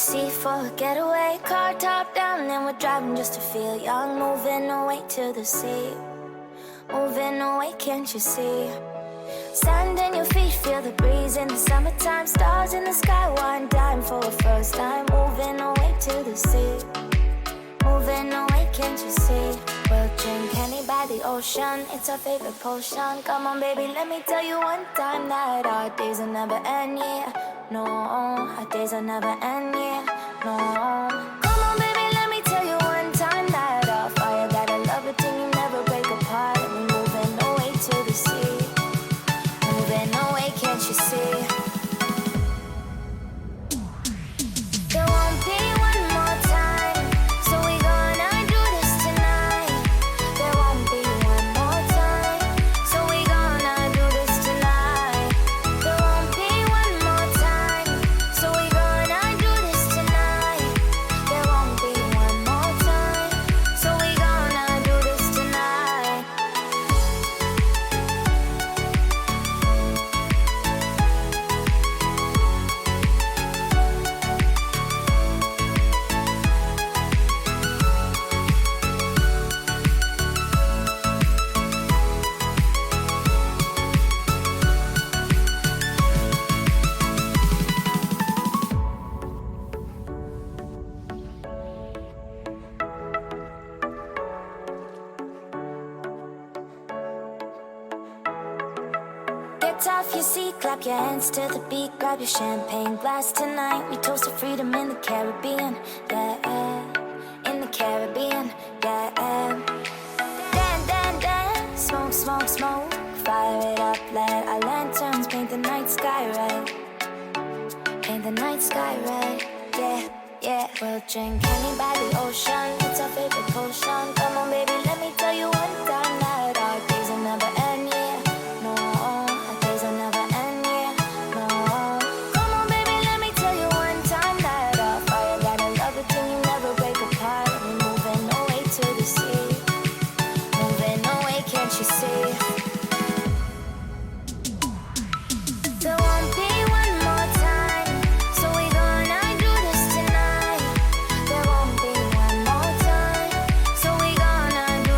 sea for a getaway. Car top down and we're driving just to feel young. Moving away to the sea, moving away, can't you see? Sand in your feet, feel the breeze in the summertime. Stars in the sky, one dime for a first time. Moving away to the sea, moving away, can't you see? We'll drink honey by the ocean, it's our favorite potion. Come on baby, let me tell you one time that our days will never end, yeah. No, our days will never end, yeah. No. Come on baby, let me tell you one time that our fire got a love it till you never break apart. And we're moving away to the sea, moving away, can't you see? There won't be one more time, so we gonna do this tonight. There won't be one more time, so we gonna do this tonight. There won't be one more time, so we gonna do this tonight. There won't be one more time, so we gonna do this tonight. Get off your seat, clap your hands to the beat. Grab your champagne glass tonight. We toast to freedom in the Caribbean, yeah. In the Caribbean, yeah. Dan, dan, dan, smoke, smoke, smoke. Fire it up, let our lanterns paint the night sky red. Paint the night sky red, yeah, yeah. We'll drink honey by the ocean, it's our favorite potion. Come on baby, let me tell you one time that our days will never end, yeah. No, our days will never end, yeah. No. Come on baby, let me tell you one time that our fire got a love it till you never break apart. And we're moving away to the sea, moving away, can't you see? There won't be one more time, so we gonna do this tonight. There won't be one more time, so we gonna do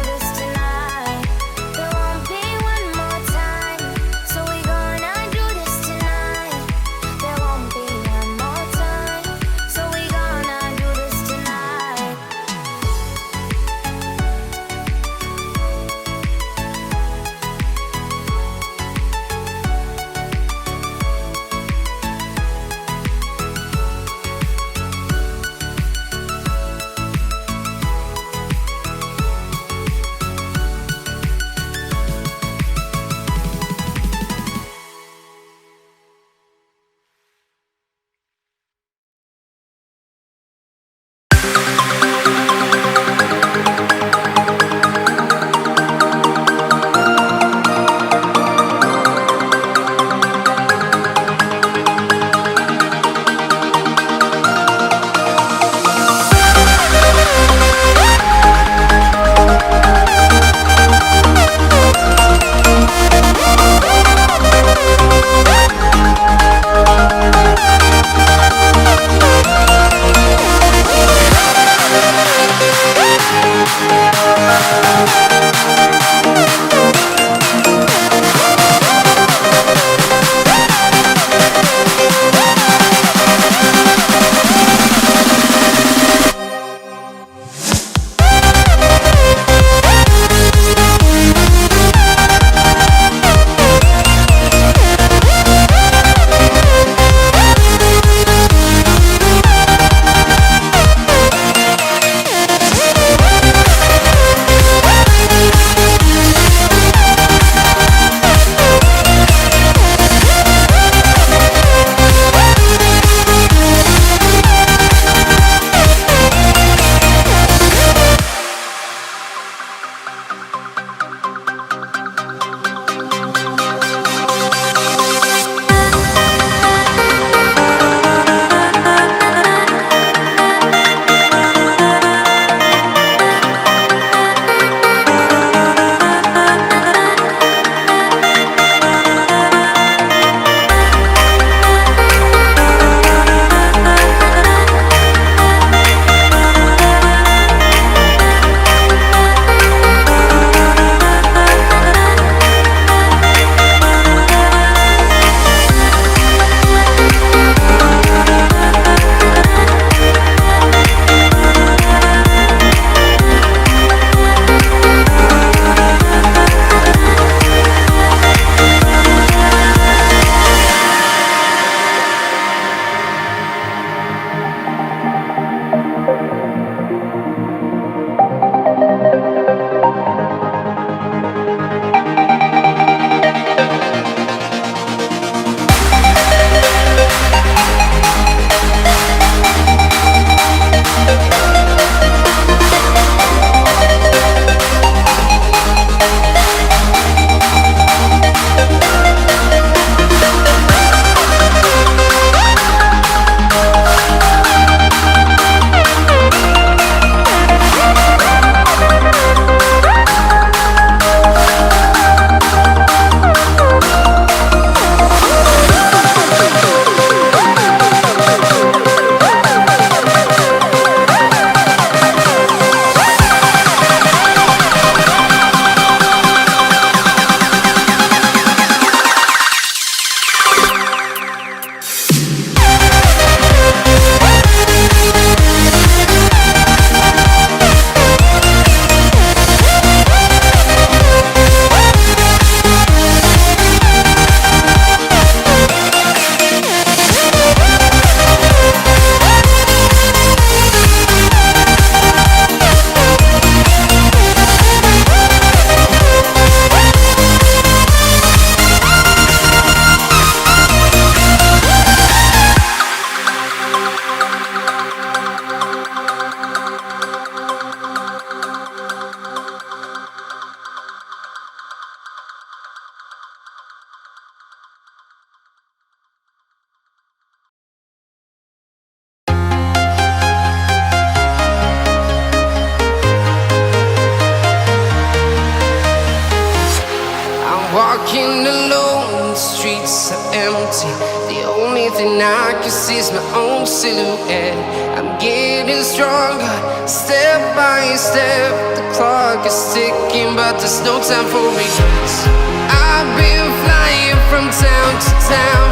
Walking alone, the streets are empty. The only thing I can see is my own silhouette. I'm getting stronger, step by step. The clock is ticking, but there's no time for regrets. I've been flying from town to town,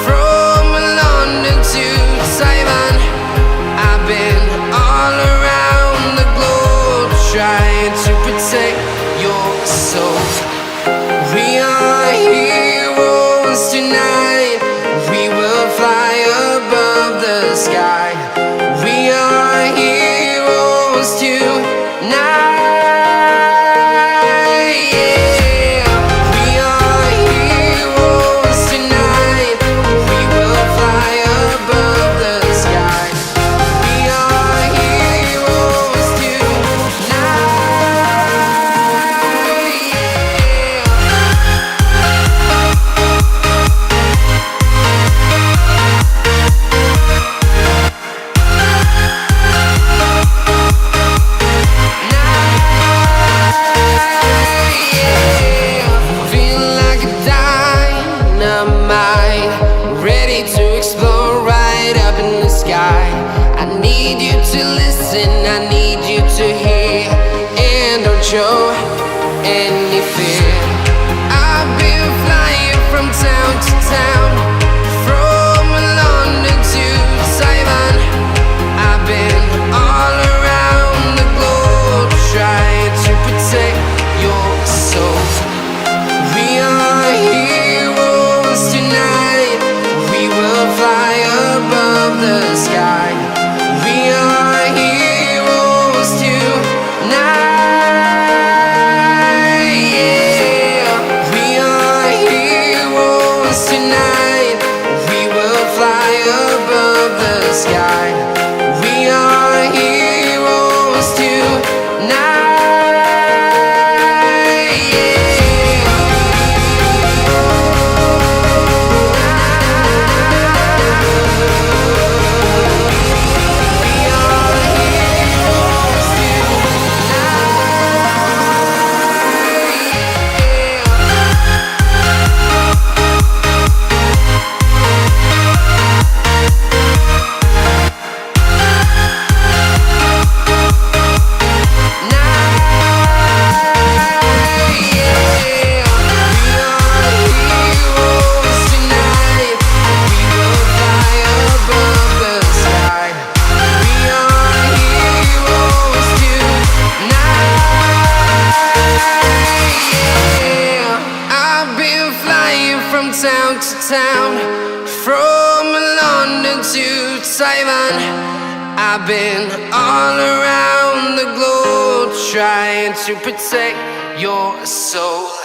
from London to Taiwan. I've been all around the globe, trying to protect your soul. We are heroes tonight. We will fly above the sky. We are heroes tonight. Yeah. We are heroes tonight. We will fly above the sky. We are heroes tonight. Feel like a dynamite, ready to explore right up in the sky. I need you to listen, I need you to hear, and don't show any fear. I've been flying from town to town, from London to Taiwan. I've been all around the globe, trying to protect your soul. We are heroes tonight. We will fly above the sky. We are heroes tonight. Yeah. We are heroes tonight. We will fly above the sky. We are heroes tonight. Town to town, from London to Taiwan. I've been all around the globe, trying to protect your soul.